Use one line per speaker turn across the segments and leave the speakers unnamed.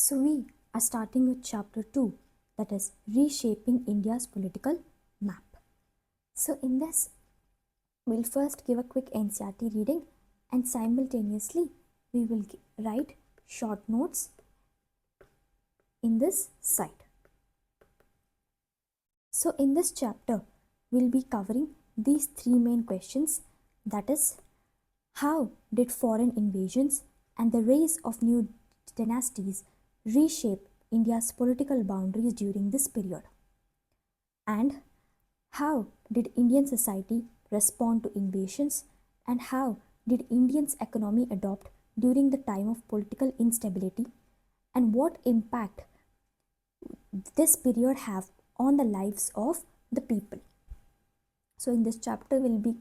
So we are starting with chapter 2, that is Reshaping India's Political Map. So in this, we'll first give a quick NCERT reading and simultaneously we will write short notes in this side. So in this chapter, we'll be covering these three main questions, that is, how did foreign invasions and the rise of new dynasties reshape India's political boundaries during this period? And how did Indian society respond to invasions, and how did Indians' economy adopt during the time of political instability, and what impact this period have on the lives of the people? So in this chapter, we'll be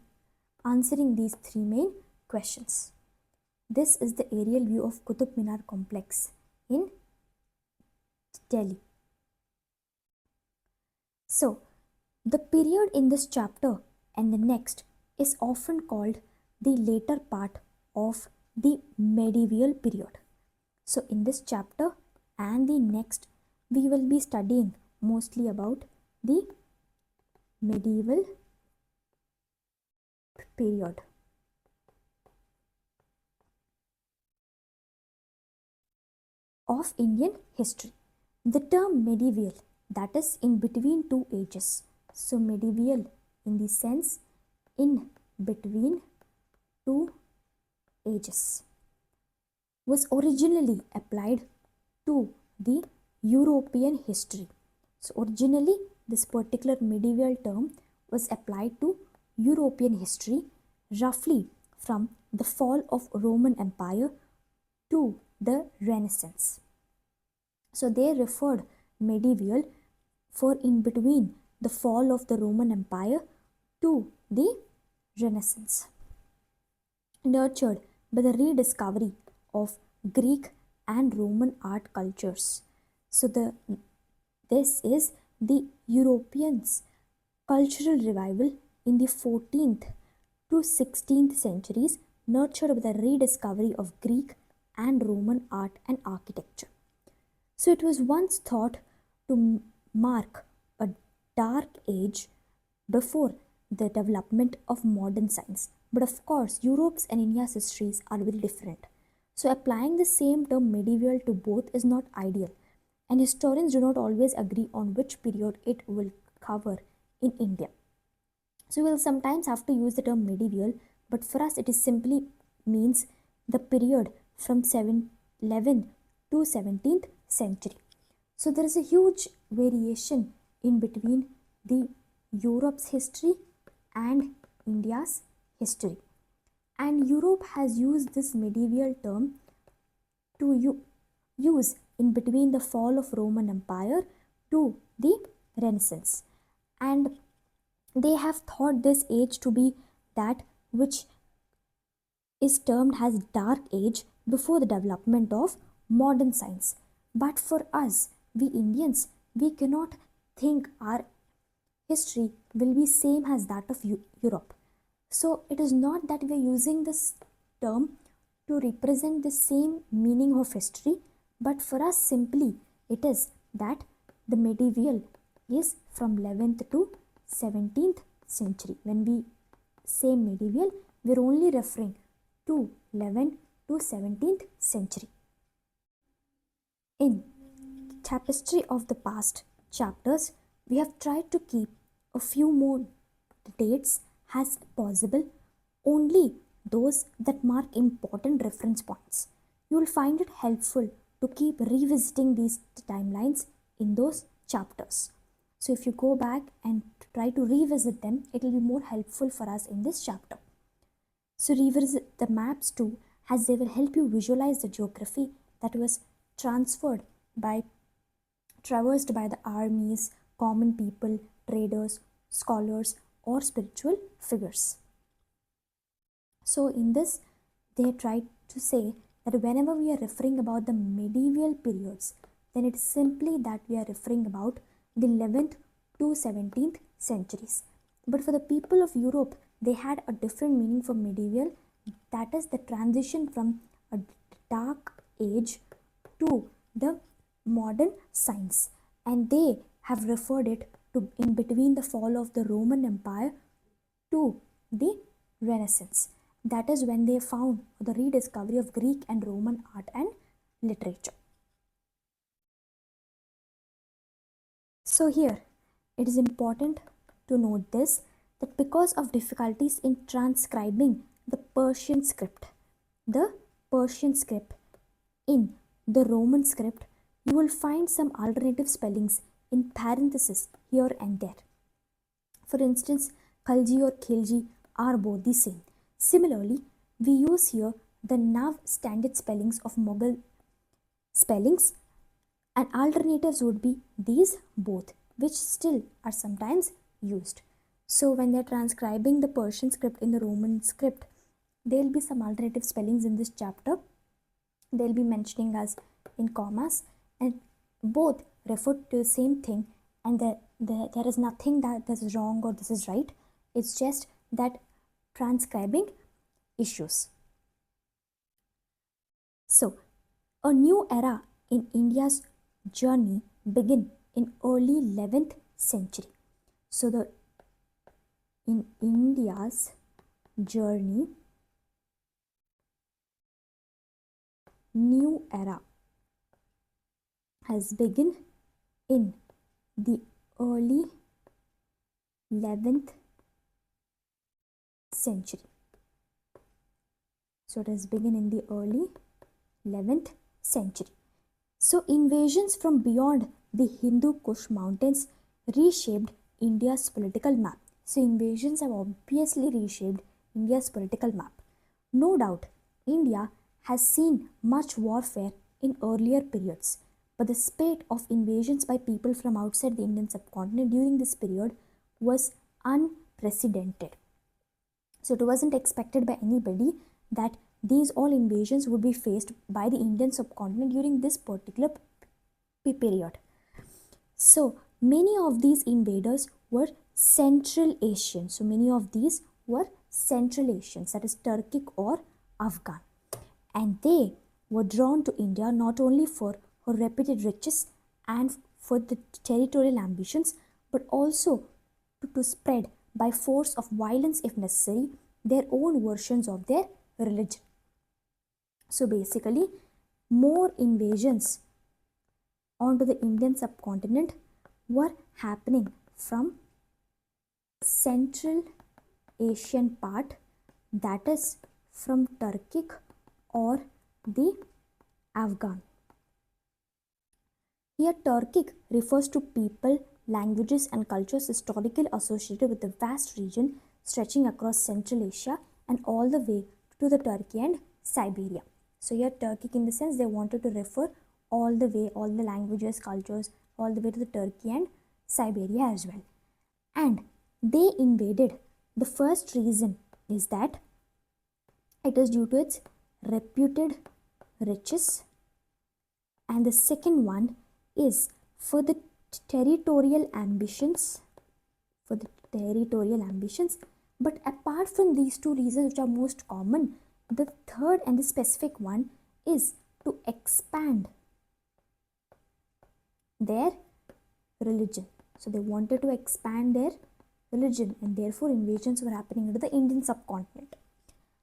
answering these three main questions. This is the aerial view of Qutub Minar complex in Delhi. So, the period in this chapter and the next is often called the later part of the medieval period. So, in this chapter and the next, we will be studying mostly about the medieval period. Of Indian history. The term medieval, that is in between two ages. So medieval in the sense in between two ages, was originally applied to the European history. So originally this particular medieval term was applied to European history roughly from the fall of Roman Empire to the Renaissance. So they referred medieval for in between the fall of the Roman Empire to the Renaissance. Nurtured by the rediscovery of Greek and Roman art cultures. So this is the Europeans' cultural revival in the 14th to 16th centuries, nurtured by the rediscovery of Greek and Roman art and architecture. So it was once thought to mark a dark age before the development of modern science. But of course, Europe's and India's histories are very different. So applying the same term medieval to both is not ideal, and historians do not always agree on which period it will cover in India. So we'll sometimes have to use the term medieval, but for us it is simply means the period from 11th to 17th century. So there is a huge variation in between the Europe's history and India's history. And Europe has used this medieval term to use in between the fall of Roman Empire to the Renaissance. And they have thought this age to be that which is termed as dark age before the development of modern science. But for us, we Indians, we cannot think our history will be same as that of Europe. So it is not that we are using this term to represent the same meaning of history, but for us simply it is that the medieval is from 11th to 17th century. When we say medieval, we are only referring to 11th to 17th century. In Tapestry of the Past chapters, we have tried to keep a few more dates as possible, only those that mark important reference points. You will find it helpful to keep revisiting these timelines in those chapters. So if you go back and try to revisit them, it will be more helpful for us in this chapter. So revisit the maps too, as they will help you visualize the geography that was traversed by the armies, common people, traders, scholars, or spiritual figures. So in this, they tried to say that whenever we are referring about the medieval periods, then it is simply that we are referring about the 11th to 17th centuries. But for the people of Europe, they had a different meaning for medieval, that is the transition from a dark age to the modern science, and they have referred it to in between the fall of the Roman Empire to the Renaissance. That is when they found the rediscovery of Greek and Roman art and literature. So here it is important to note this, that because of difficulties in transcribing the Persian script in the Roman script, you will find some alternative spellings in parentheses here and there. For instance, Khalji or Khilji are both the same. Similarly, we use here the Nav standard spellings of Mughal spellings, and alternatives would be these both, which still are sometimes used. So when they're transcribing the Persian script in the Roman script, there will be some alternative spellings in this chapter. They'll be mentioning us in commas, and both refer to the same thing, and there is nothing that this is wrong or this is right. It's just that transcribing issues. So a new era in India's journey began in early 11th century. So in India's journey, new era has begun in the early 11th century. So it has begun in the early 11th century. So invasions from beyond the Hindu Kush mountains reshaped India's political map. So invasions have obviously reshaped India's political map. No doubt, India has seen much warfare in earlier periods, but the spate of invasions by people from outside the Indian subcontinent during this period was unprecedented. So it wasn't expected by anybody that these all invasions would be faced by the Indian subcontinent during this particular period. So many of these invaders were Central Asian. So many of these were Central Asians, that is Turkic or Afghan. And they were drawn to India not only for her reputed riches and for the territorial ambitions, but also to spread by force of violence if necessary their own versions of their religion. So basically, more invasions onto the Indian subcontinent were happening from Central Asian part, that is from Turkic or the Afghan. Here Turkic refers to people, languages and cultures historically associated with the vast region stretching across Central Asia and all the way to the Turkey and Siberia. So here Turkic in the sense they wanted to refer all the way, all the languages, cultures, all the way to the Turkey and Siberia as well. And they invaded. The first reason is that it is due to its reputed riches, and the second one is for the territorial ambitions. But apart from these two reasons which are most common, the third and the specific one is to expand their religion. So they wanted to expand their religion, and therefore invasions were happening into the Indian subcontinent.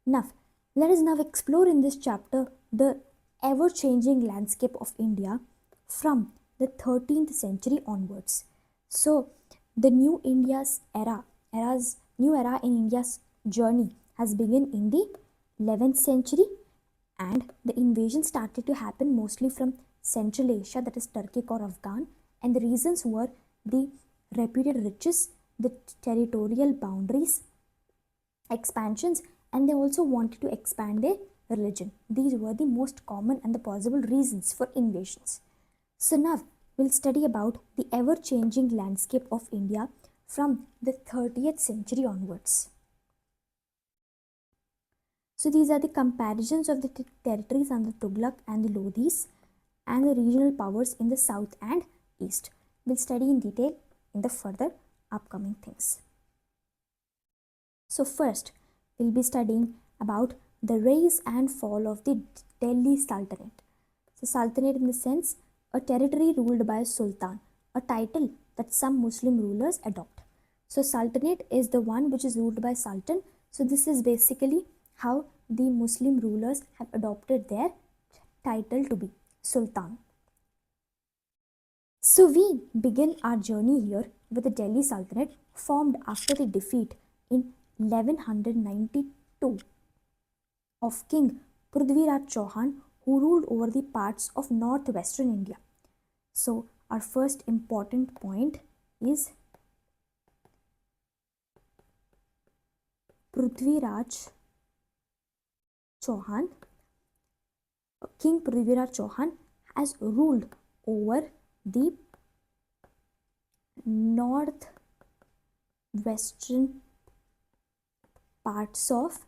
Now, let us now explore in this chapter the ever-changing landscape of India from the 13th century onwards. So the new era in India's journey has begun in the 11th century, and the invasion started to happen mostly from Central Asia, that is Turkic or Afghan, and the reasons were the reputed riches, the territorial boundaries, expansions, and they also wanted to expand their religion. These were the most common and the possible reasons for invasions. So now we'll study about the ever-changing landscape of India from the 30th century onwards. So these are the comparisons of the territories under Tughlaq and the Lodhis and the regional powers in the south and east. We'll study in detail in the further upcoming things. So first, we'll be studying about the rise and fall of the Delhi Sultanate. So Sultanate in the sense, a territory ruled by a sultan, a title that some Muslim rulers adopt. So sultanate is the one which is ruled by sultan. So this is basically how the Muslim rulers have adopted their title to be sultan. So we begin our journey here with the Delhi Sultanate formed after the defeat in 1192 of King Prithviraj Chauhan, who ruled over the parts of northwestern India. So our first important point is Prithviraj Chauhan. King Prithviraj Chauhan has ruled over the northwestern parts of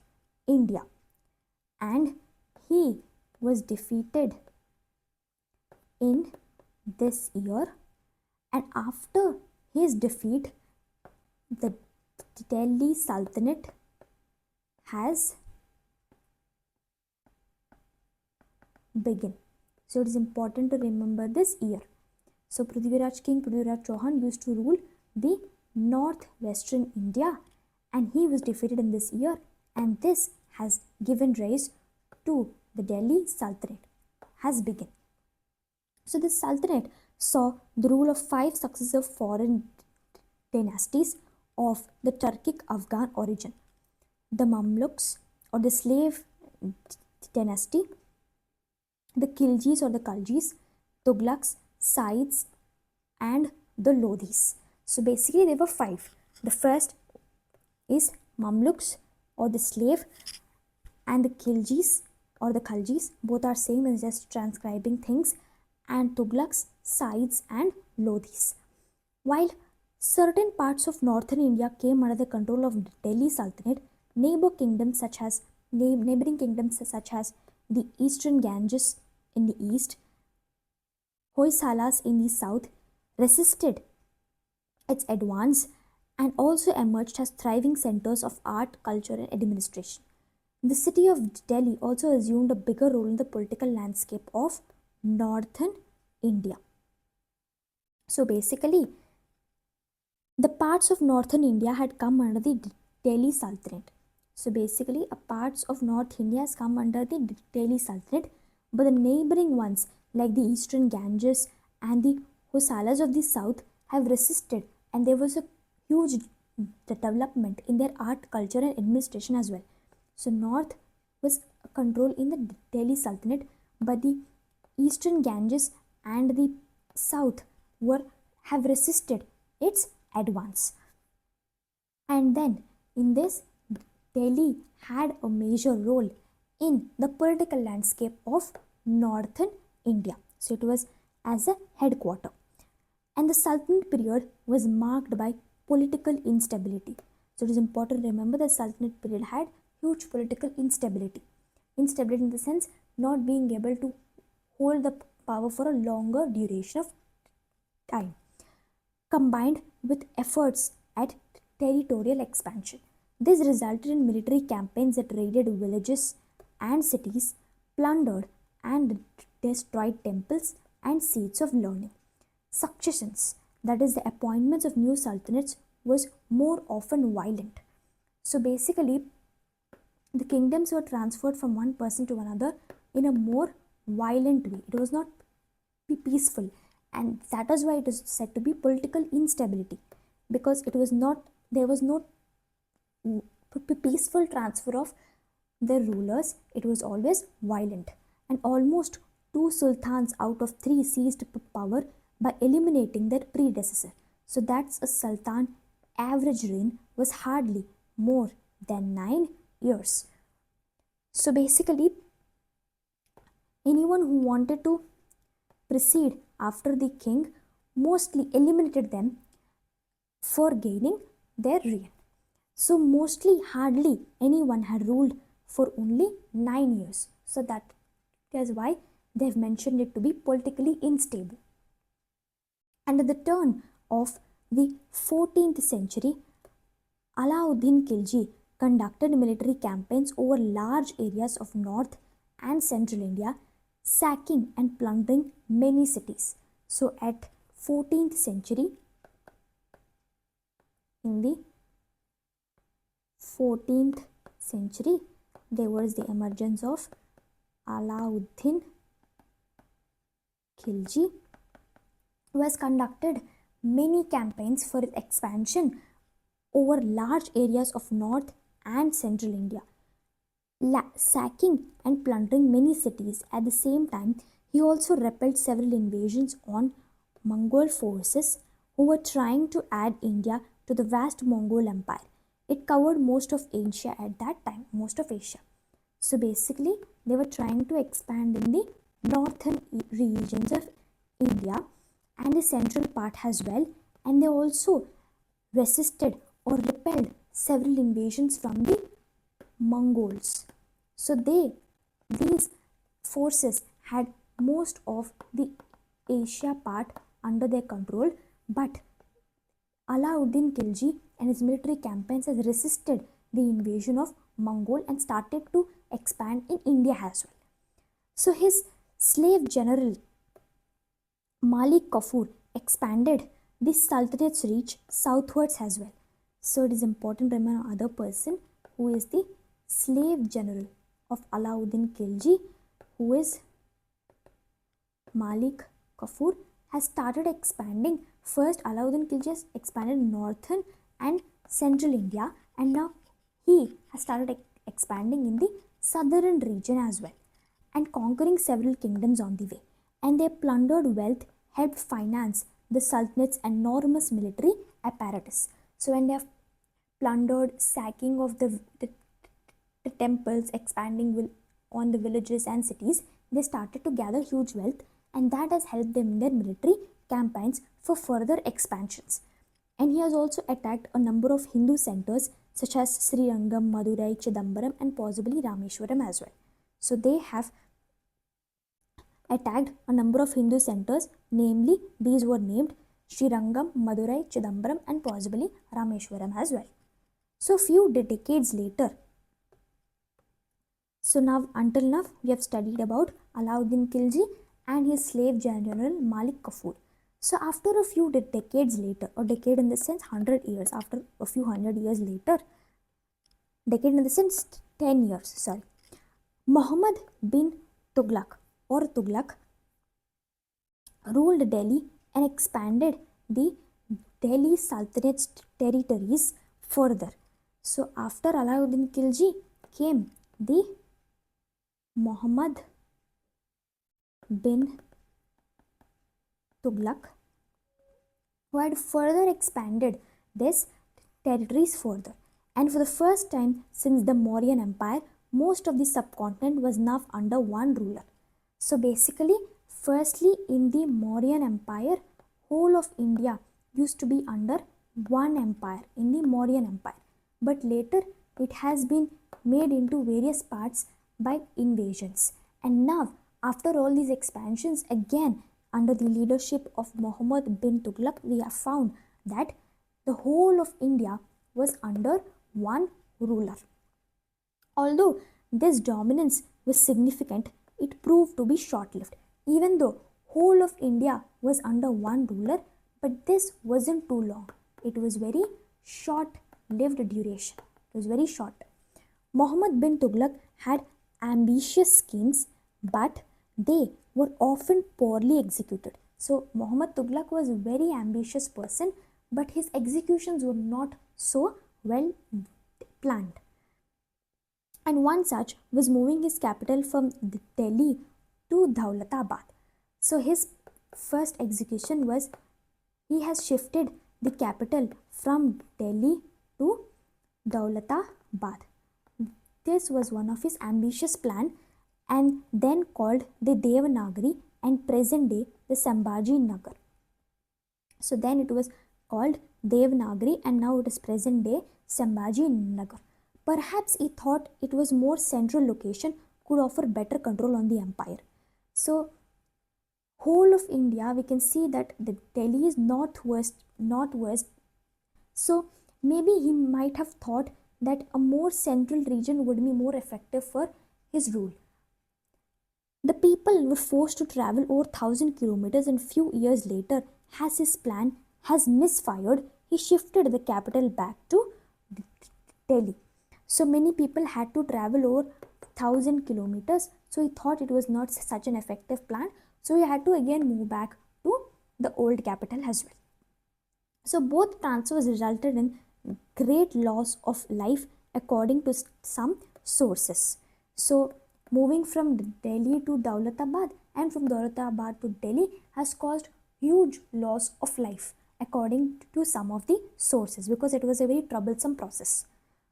India, and he was defeated in this year, and after his defeat the Delhi Sultanate has begun. So it is important to remember this year. So King Prithviraj Chauhan used to rule the northwestern India, and he was defeated in this year, and this has given rise to the Delhi Sultanate has begun. So the Sultanate saw the rule of 5 successive foreign dynasties of the Turkic Afghan origin: the Mamluks or the slave dynasty, the Khiljis or the Khaljis, Tughlaqs, Saids, and the Lodhis. So basically there were 5. The first is Mamluks or the slave, and the Khiljis or the Khaljis, both are same as just transcribing things, and Tughlaqs, Saids, and Lodhis. While certain parts of northern India came under the control of Delhi Sultanate, neighboring kingdoms such as the eastern Ganges in the east, Hoysalas in the south, resisted its advance and also emerged as thriving centers of art, culture, and administration. The city of Delhi also assumed a bigger role in the political landscape of northern India. So basically, the parts of northern India had come under the Delhi Sultanate. So basically, parts of North India has come under the Delhi Sultanate, but the neighboring ones like the eastern Ganges and the Hoysalas of the south have resisted, and there was a huge development in their art, culture, and administration as well. So north was controlled in the Delhi Sultanate, but the eastern Ganges and the south have resisted its advance. And then in this, Delhi had a major role in the political landscape of northern India. So it was as a headquarter. And the Sultanate period was marked by political instability. So it is important to remember the Sultanate period had huge political instability. Instability in the sense not being able to hold the power for a longer duration of time, combined with efforts at territorial expansion. This resulted in military campaigns that raided villages and cities, plundered and destroyed temples and seats of learning. Successions, that is, the appointments of new sultanates, was more often violent. So basically, the kingdoms were transferred from one person to another in a more violent way. It was not peaceful, and that is why it is said to be political instability, because there was no peaceful transfer of the rulers. It was always violent, and almost 2 sultans out of 3 seized power by eliminating their predecessor. So that's a sultan average reign was hardly more than 9 years. So basically, anyone who wanted to proceed after the king mostly eliminated them for gaining their reign. So mostly hardly anyone had ruled for only 9 years. So that is why they have mentioned it to be politically unstable. And at the turn of the 14th century, Alauddin Khilji conducted military campaigns over large areas of north and central India, sacking and plundering many cities. So at 14th century, in the 14th century, there was the emergence of Alauddin Khilji, who has conducted many campaigns for expansion over large areas of North and Central India, sacking and plundering many cities. At the same time, he also repelled several invasions on Mongol forces who were trying to add India to the vast Mongol Empire. It covered most of Asia at that time, most of Asia. So basically, they were trying to expand in the northern regions of India and the central part as well, and they also resisted or repelled several invasions from the Mongols. So these forces had most of the Asia part under their control, but Alauddin Khilji and his military campaigns has resisted the invasion of Mongol and started to expand in India as well. So his slave general Malik Kafur expanded the Sultanate's reach southwards as well. So it is important to remember another person who is the slave general of Alauddin Khilji, who is Malik Kafur, has started expanding. First, Alauddin Khilji has expanded northern and central India, and now he has started expanding in the southern region as well and conquering several kingdoms on the way. And their plundered wealth helped finance the Sultanate's enormous military apparatus. So when they have plundered, sacking of the temples, expanding on the villages and cities, they started to gather huge wealth, and that has helped them in their military campaigns for further expansions. And he has also attacked a number of Hindu centers such as Srirangam, Madurai, Chidambaram, and possibly Rameshwaram as well. So they have attacked a number of Hindu centers, namely these were named Srirangam, Madurai, Chidambaram, and possibly Rameshwaram as well. So few decades later, so now until now we have studied about Alauddin Khilji and his slave general Malik Kafur. So after a few decades later, or decade in the sense 100 years, after a few 100 years later, decade in the sense 10 years, sorry, Muhammad bin Tughlaq or Tughlaq ruled Delhi and expanded the Delhi Sultanate's territories further. So after Alauddin Khilji came the Muhammad bin Tughlaq, who had further expanded this territories further. And for the first time since the Mauryan Empire, most of the subcontinent was now under one ruler. So basically, firstly in the Mauryan Empire, whole of India used to be under one empire, in the Mauryan Empire. But later it has been made into various parts by invasions. And now after all these expansions, again under the leadership of Muhammad bin Tughlaq, we have found that the whole of India was under one ruler. Although this dominance was significant, it proved to be short-lived. Even though whole of India was under one ruler, but this wasn't too long. It was very short-lived duration. It was very short. Muhammad bin Tughlaq had ambitious schemes, but they were often poorly executed. So Muhammad Tughlaq was a very ambitious person, but his executions were not so well planned. And one such was moving his capital from Delhi to Daulatabad. So his first execution was, he has shifted the capital from Delhi to Daulatabad. This was one of his ambitious plan, and then called the Devanagari and present day the Sambhaji Nagar. So then it was called Devanagari and now it is present day Sambhaji Nagar. Perhaps he thought it was more central location could offer better control on the empire. So whole of India, we can see that the Delhi is northwest. So maybe he might have thought that a more central region would be more effective for his rule. The people were forced to travel over 1,000 kilometers, and few years later, as his plan has misfired, he shifted the capital back to Delhi. So many people had to travel over 1,000 kilometers. So he thought it was not such an effective plan. So he had to again move back to the old capital as well. So both transfers resulted in great loss of life according to some sources. So moving from Delhi to Daulatabad and from Daulatabad to Delhi has caused huge loss of life according to some of the sources, because it was a very troublesome process.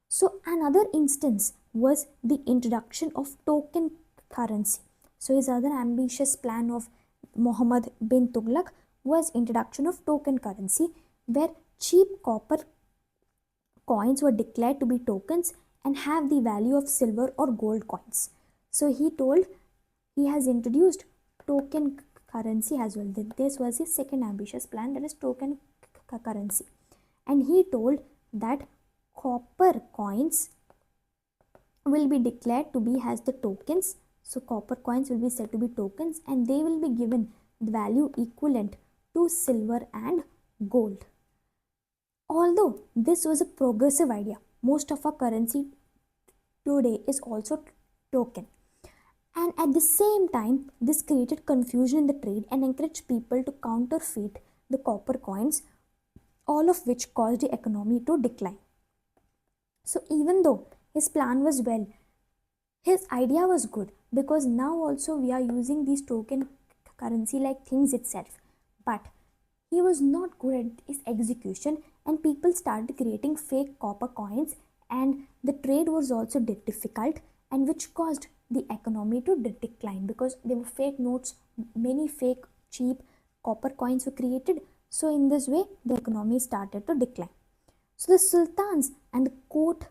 So another instance was the introduction of token currency. So his other ambitious plan of Muhammad bin Tughlaq was introduction of token currency, where cheap copper coins were declared to be tokens and have the value of silver or gold coins. So he told he has introduced token currency as well. This was his second ambitious plan, that is token currency. And he told that copper coins will be declared to be as the tokens. So copper coins will be said to be tokens, and they will be given the value equivalent to silver and gold. Although this was a progressive idea, most of our currency today is also token. And at the same time, this created confusion in the trade and encouraged people to counterfeit the copper coins, all of which caused the economy to decline. So even though his plan was well, his idea was good, because now also we are using these token currency like things itself. But he was not good at his execution, and people started creating fake copper coins, and the trade was also difficult, and which caused the economy to decline, because there were fake notes, many fake cheap copper coins were created. So in this way, the economy started to decline. So the sultans and the court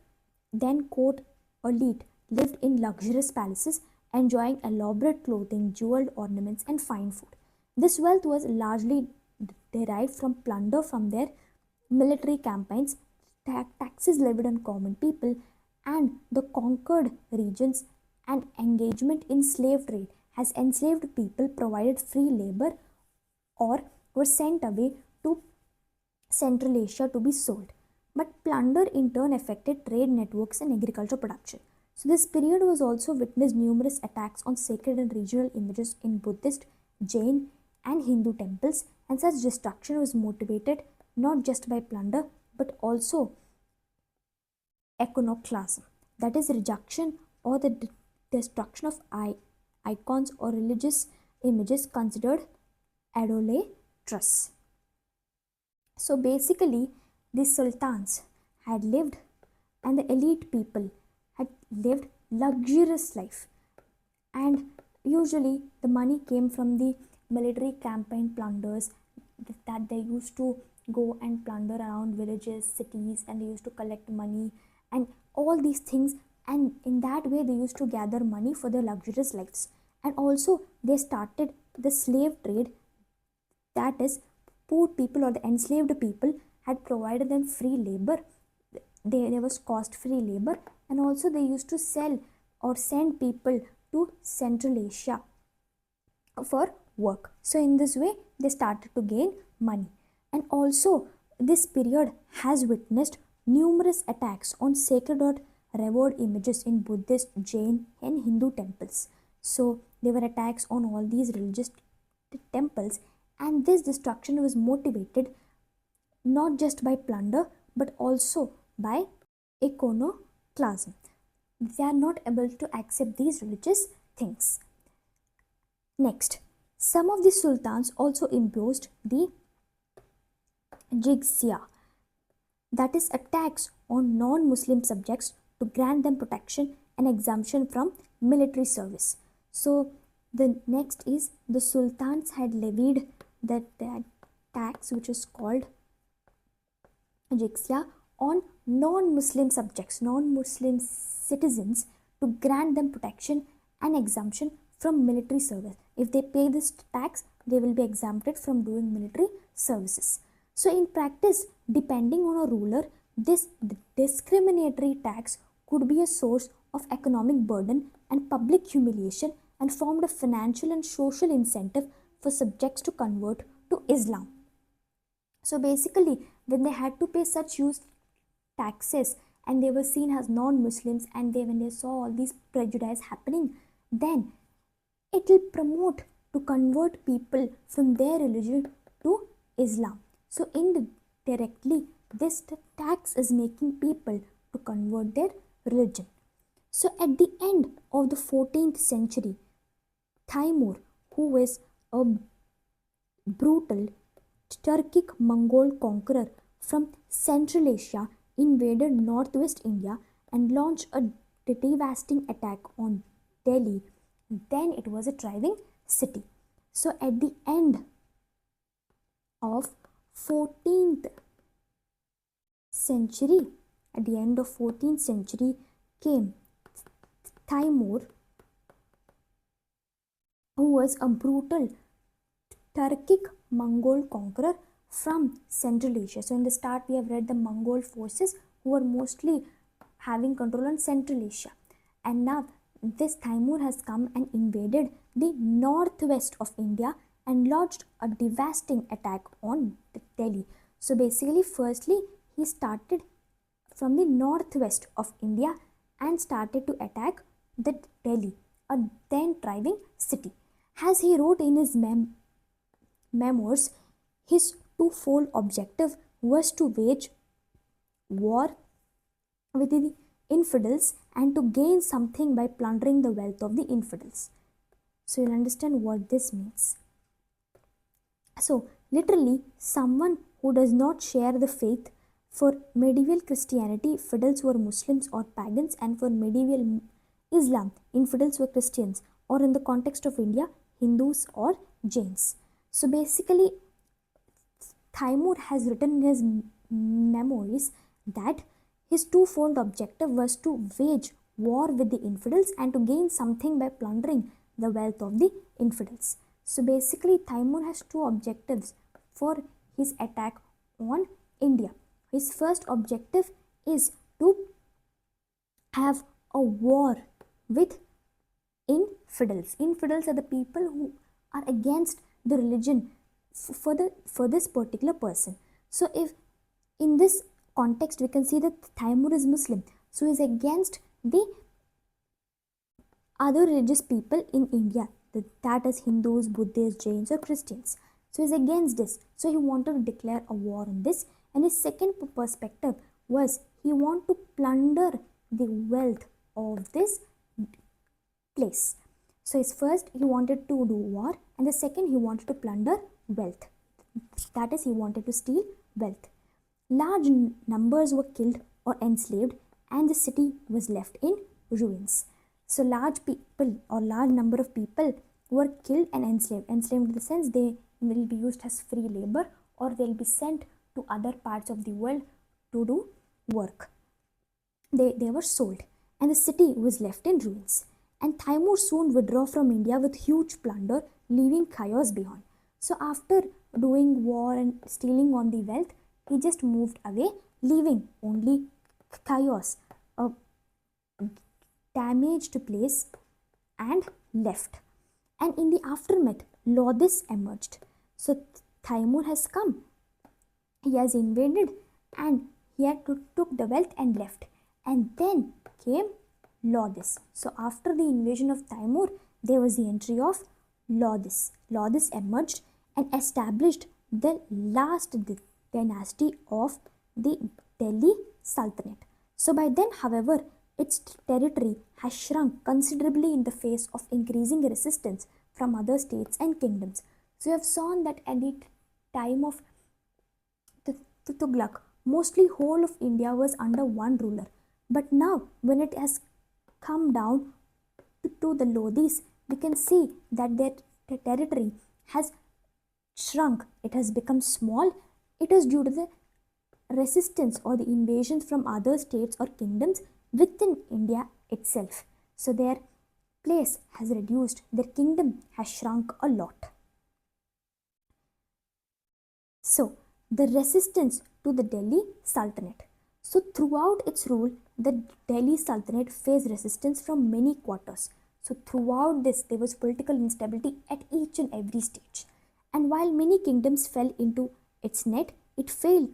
elite lived in luxurious palaces, enjoying elaborate clothing, jeweled ornaments, and fine food. This wealth was largely derived from plunder from their military campaigns, taxes levied on common people, and the conquered regions, and engagement in slave trade, as enslaved people provided free labor or were sent away to Central Asia to be sold. But plunder in turn affected trade networks and agricultural production. So this period was also witnessed numerous attacks on sacred and regional images in Buddhist, Jain, and Hindu temples, and such destruction was motivated not just by plunder but also iconoclasm, that is rejection or the destruction of icons or religious images considered idolatrous. So basically, the sultans had lived, and the elite people had lived luxurious life, and usually the money came from the military campaign plunders that they used to go and plunder around villages, cities, and they used to collect money and all these things, and in that way they used to gather money for their luxurious lives. And also they started the slave trade, that is poor people or the enslaved people had provided them free labor. There was cost free labor, and also they used to sell or send people to Central Asia for work. So in this way they started to gain money. And also this period has witnessed numerous attacks on sacred or revered images in Buddhist, Jain, and Hindu temples. So there were attacks on all these religious temples, and this destruction was motivated not just by plunder but also by iconoclasm. They are not able to accept these religious things. Next, some of the sultans also imposed the jizya, that is a tax on non-Muslim subjects to grant them protection and exemption from military service. So the next is the sultans had levied that tax which is called jizya on non-Muslim subjects, non-Muslim citizens, to grant them protection and exemption from military service. If they pay this tax, they will be exempted from doing military services. So in practice, depending on a ruler, this discriminatory tax could be a source of economic burden and public humiliation, and formed a financial and social incentive for subjects to convert to Islam. So basically, when they had to pay such huge taxes and they were seen as non-Muslims, and when they saw all these prejudice happening, then it will promote to convert people from their religion to Islam. So indirectly, this tax is making people to convert their religion. So at the end of the 14th century, Timur, who was a brutal Turkic Mongol conqueror from Central Asia, invaded northwest India and launched a devastating attack on Delhi. Then it was a thriving city. So at the end of 14th century, came Timur, who was a brutal Turkic Mongol conqueror from Central Asia. So in the start we have read the Mongol forces who were mostly having control on Central Asia, and now this Timur has come and invaded the northwest of India and launched a devastating attack on Delhi. So basically, firstly he started from the northwest of India and started to attack the Delhi, a then thriving city. As he wrote in his memoirs, his twofold objective was to wage war with the infidels and to gain something by plundering the wealth of the infidels. So you'll understand what this means. So literally, someone who does not share the faith. For medieval Christianity, fidels were Muslims or pagans, and for medieval Islam, infidels were Christians, or in the context of India, Hindus or Jains. So basically, Timur has written in his memoirs that his twofold objective was to wage war with the infidels and to gain something by plundering the wealth of the infidels. So basically, Timur has two objectives for his attack on India. His first objective is to have a war with infidels. Infidels are the people who are against the religion for this particular person. So if in this context we can see that Timur is Muslim, so he is against the other religious people in India, that is Hindus, Buddhists, Jains or Christians. So he is against this. So he wanted to declare a war on this. And his second perspective was he wanted to plunder the wealth of this place. So his first, he wanted to do war, and the second, he wanted to plunder wealth. That is, he wanted to steal wealth. Large numbers were killed or enslaved, and the city was left in ruins. So large number of people were killed and enslaved. Enslaved in the sense they will be used as free labor, or they'll be sent to other parts of the world to do work. They were sold, and the city was left in ruins. And Timur soon withdrew from India with huge plunder, leaving chaos behind. So after doing war and stealing on the wealth, he just moved away, leaving only chaos, a damaged place, and left. And in the aftermath, Lodis emerged. So Timur has come. He has invaded and he had took the wealth and left. And then came Lodis. So after the invasion of Timur, there was the entry of Lodis. Lodis emerged and established the last dynasty of the Delhi Sultanate. So by then, however, its territory has shrunk considerably in the face of increasing resistance from other states and kingdoms. So you have seen that at the time of Tughlaq, mostly whole of India was under one ruler. But now, when it has come down to the Lodis, we can see that their territory has shrunk. It has become small. It is due to the resistance or the invasions from other states or kingdoms within India itself. So their place has reduced. Their kingdom has shrunk a lot. So the resistance to the Delhi Sultanate. So throughout its rule, the Delhi Sultanate faced resistance from many quarters. So throughout this, there was political instability at each and every stage. And while many kingdoms fell into its net, it failed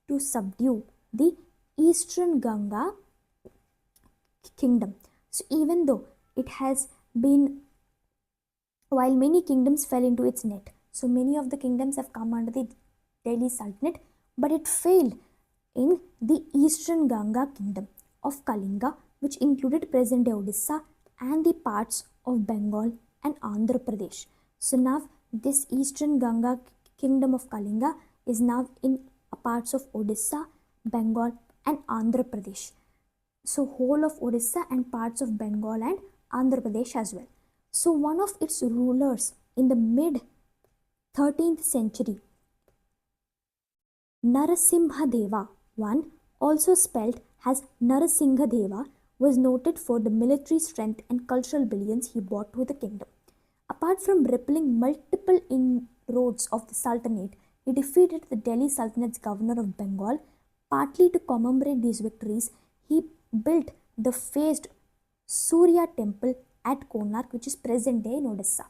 to subdue the Eastern Ganga kingdom. So even though it has been, while many kingdoms fell into its net, so many of the kingdoms have come under the Delhi Sultanate, but it failed in the Eastern Ganga kingdom of Kalinga, which included present day Odisha and the parts of Bengal and Andhra Pradesh. So now this Eastern Ganga kingdom of Kalinga is now in parts of Odisha, Bengal and Andhra Pradesh. So whole of Odisha and parts of Bengal and Andhra Pradesh as well. So one of its rulers in the mid 13th century, Narasimhadeva I, also spelled as Narasimhadeva, was noted for the military strength and cultural brilliance he brought to the kingdom. Apart from rippling multiple inroads of the Sultanate, he defeated the Delhi Sultanate's governor of Bengal. Partly to commemorate these victories, he built the phased Surya temple at Konark, which is present day in Odisha.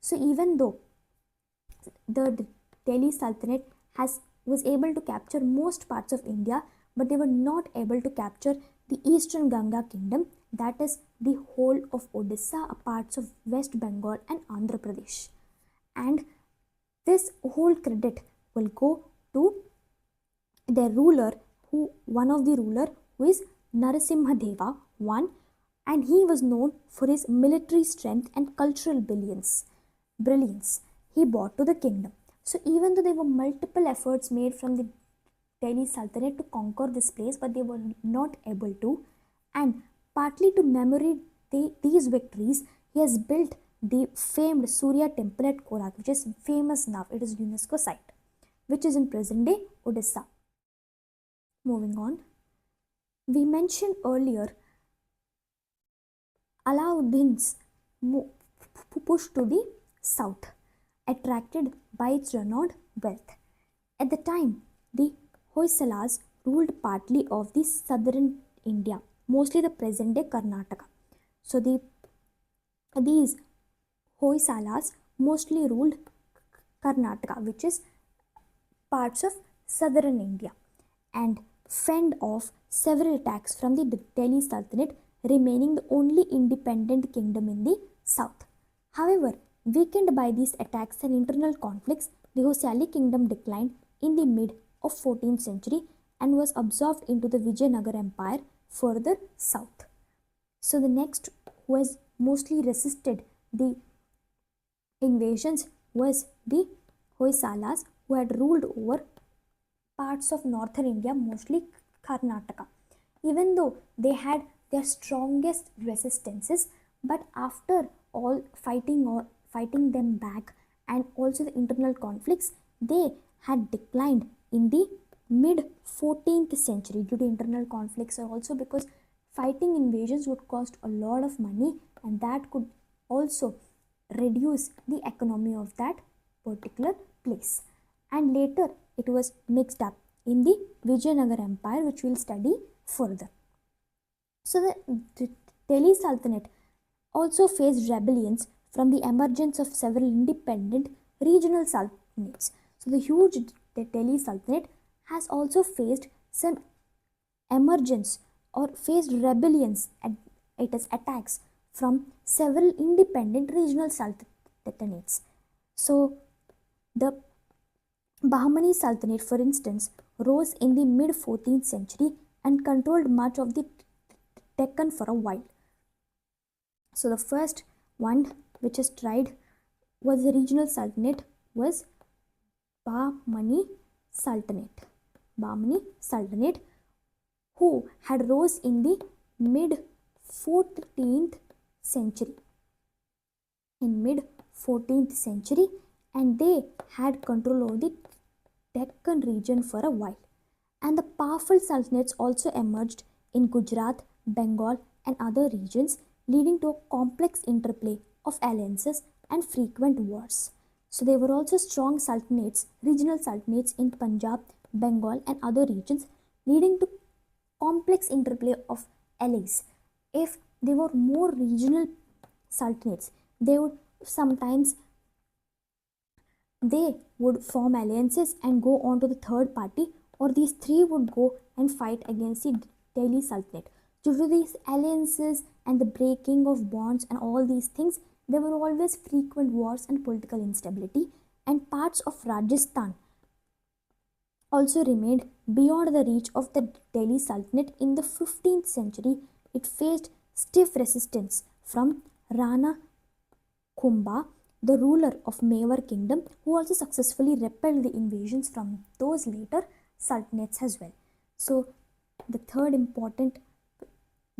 So even though the Delhi Sultanate was able to capture most parts of India, but they were not able to capture the Eastern Ganga kingdom, that is the whole of Odisha, parts of West Bengal and Andhra Pradesh. And this whole credit will go to their ruler, one of the ruler who is Narasimhadeva I, and he was known for his military strength and cultural brilliance he brought to the kingdom. So even though there were multiple efforts made from the Delhi Sultanate to conquer this place, but they were not able to, and partly to commemorate these victories, he has built the famed Surya temple at Korak, which is famous now. It is UNESCO site, which is in present day Odisha. Moving on, we mentioned earlier Alauddin's push to the south, attracted by its renowned wealth. At the time, the Hoysalas ruled partly of the southern India, mostly the present day Karnataka. So these Hoysalas mostly ruled Karnataka, which is parts of southern India, and fend off several attacks from the Delhi Sultanate, remaining the only independent kingdom in the south. However, weakened by these attacks and internal conflicts, the Hoysala kingdom declined in the mid of 14th century and was absorbed into the Vijayanagar Empire further south. So the next who has mostly resisted the invasions was the Hoysalas, who had ruled over parts of northern India, mostly Karnataka. Even though they had their strongest resistances, but after all fighting them back and also the internal conflicts, they had declined in the mid 14th century due to internal conflicts, and also because fighting invasions would cost a lot of money, and that could also reduce the economy of that particular place. And later it was mixed up in the Vijayanagar Empire, which we'll study further. So the Delhi Sultanate also faced rebellions from the emergence of several independent regional sultanates. So the huge Delhi Sultanate has also faced some emergence or faced rebellions, and it is attacks from several independent regional sultanates. So the Bahmani Sultanate, for instance, rose in the mid 14th century and controlled much of the Deccan for a while. So the first one which is tried was the regional sultanate was Bahmani Sultanate. Bahmani Sultanate, who had rose in the mid 14th century. In mid 14th century, and they had control over the Deccan region for a while. And the powerful sultanates also emerged in Gujarat, Bengal and other regions, leading to a complex interplay of alliances and frequent wars. So there were also strong sultanates, regional sultanates in Punjab, Bengal and other regions, leading to complex interplay of allies. If there were more regional sultanates. They would sometimes they would form alliances and go on to the third party, or these three would go and fight against the Delhi Sultanate. Due to these alliances and the breaking of bonds and all these things, there were always frequent wars and political instability, and parts of Rajasthan also remained beyond the reach of the Delhi Sultanate. In the 15th century, it faced stiff resistance from Rana Kumbha, the ruler of Mewar kingdom, who also successfully repelled the invasions from those later sultanates as well. So, the third important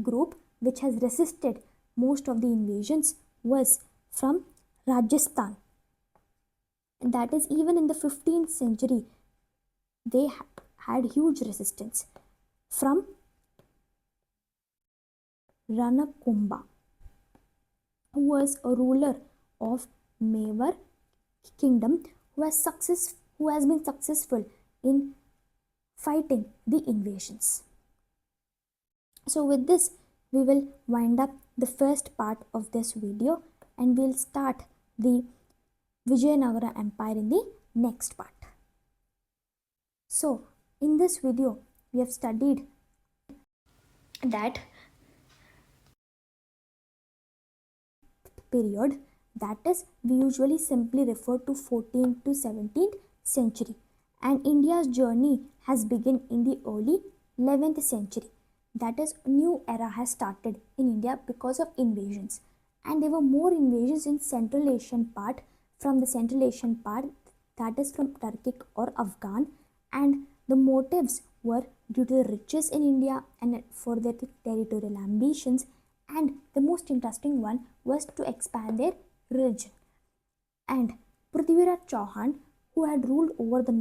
group which has resisted most of the invasions was from Rajasthan. And that is, even in the 15th century, they had huge resistance from Rana Kumbha, who was a ruler of Mewar kingdom, who has been successful in fighting the invasions. So with this, we will wind up the first part of this video, and we'll start the Vijayanagara Empire in the next part. So in this video, we have studied that period, that is, we usually simply refer to 14th to 17th century, and India's journey has begun in the early 11th century. That is, a new era has started in India because of invasions, and there were more invasions in Central Asian part, from the Central Asian part, that is from Turkic or Afghan, and the motives were due to the riches in India and for their territorial ambitions, and the most interesting one was to expand their religion. And Prithviraj Chauhan, who had ruled over the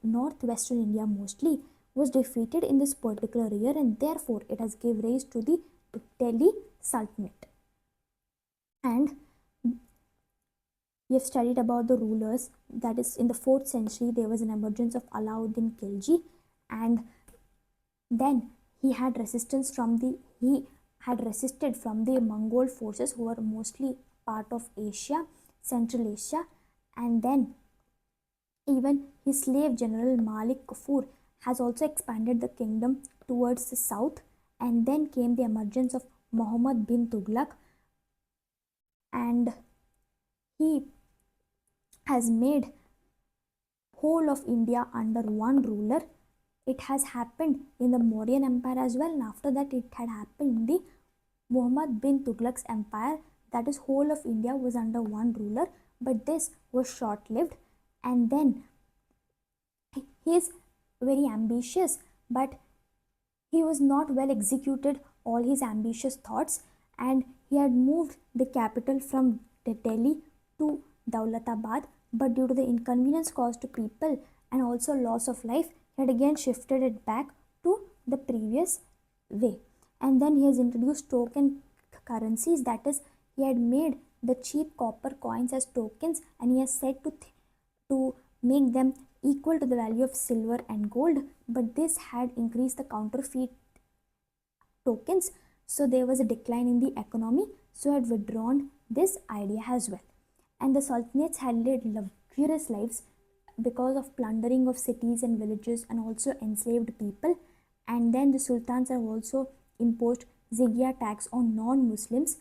northwestern India mostly, was defeated in this particular year, and therefore it has gave rise to the Delhi Sultanate. And we have studied about the rulers. That is, in the 4th century there was an emergence of Alauddin Khilji, and then he had resisted from the Mongol forces, who were mostly part of Asia, Central Asia, and then even his slave general Malik Kafur has also expanded the kingdom towards the south. And then came the emergence of Muhammad bin Tughlaq, and he has made whole of India under one ruler. It has happened in the Mauryan Empire as well, and after that it had happened in the Muhammad bin Tughlaq's empire, that is, whole of India was under one ruler, but this was short-lived. And then he is very ambitious, but he was not well executed all his ambitious thoughts, and he had moved the capital from Delhi to Daulatabad, but due to the inconvenience caused to people and also loss of life, he had again shifted it back to the previous way. And then he has introduced token currencies, that is, he had made the cheap copper coins as tokens, and he has said to make them equal to the value of silver and gold, but this had increased the counterfeit tokens, so there was a decline in the economy, so had withdrawn this idea as well. And the sultanates had led luxurious lives because of plundering of cities and villages and also enslaved people. And then the sultans have also imposed jizya tax on non-Muslims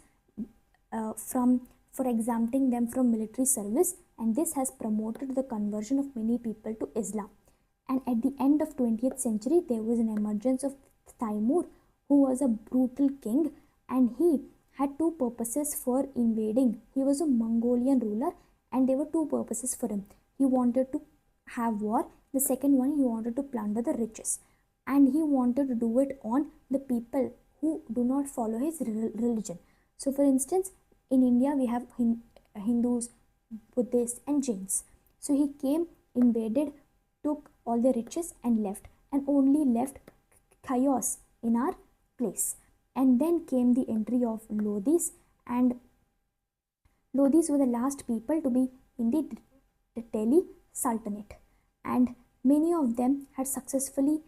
for exempting them from military service, and this has promoted the conversion of many people to Islam. And at the end of 20th century, there was an emergence of Taimur, who was a brutal king, and he had two purposes for invading. He was a Mongolian ruler, and there were two purposes for him. He wanted to have war. The second one, he wanted to plunder the riches, and he wanted to do it on the people who do not follow his religion. So for instance, in India we have Hindus, Buddhists and Jains. So he came, invaded, took all the riches and left, and only left chaos in our place. And then came the entry of Lodhis, and Lodhis were the last people to be in the Delhi Sultanate, and many of them had successfully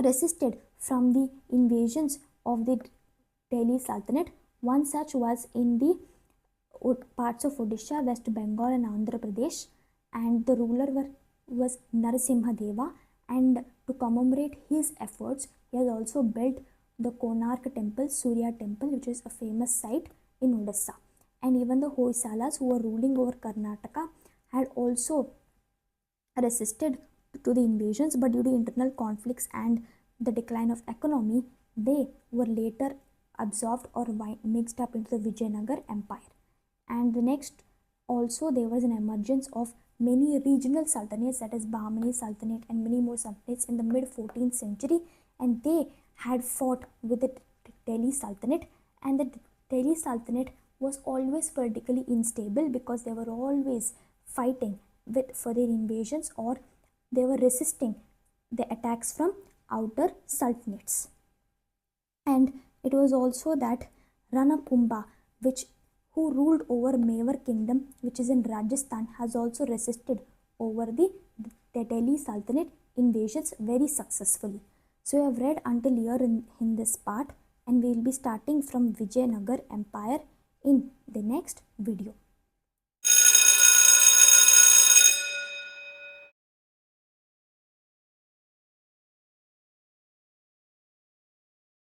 resisted from the invasions of the Delhi Sultanate One such was in the parts of Odisha, West Bengal and Andhra Pradesh, and the ruler was Narasimha Deva, and to commemorate his efforts he has also built the Konark temple, Surya temple, which is a famous site in Odisha. And even the Hoysalas, who were ruling over Karnataka, had also resisted to the invasions, but due to internal conflicts and the decline of economy, they were later absorbed or mixed up into the Vijayanagar Empire. And the next, also there was an emergence of many regional sultanates, that is Bahmani Sultanate and many more sultanates in the mid 14th century, and they had fought with the Delhi Sultanate, and the Delhi Sultanate was always politically unstable because they were always fighting with further invasions, or they were resisting the attacks from outer sultanates. And it was also that Ranapumba, who ruled over Mewar kingdom, which is in Rajasthan, has also resisted over the Delhi Sultanate invasions very successfully. So I have read until here in this part, and we will be starting from Vijayanagar Empire in the next video.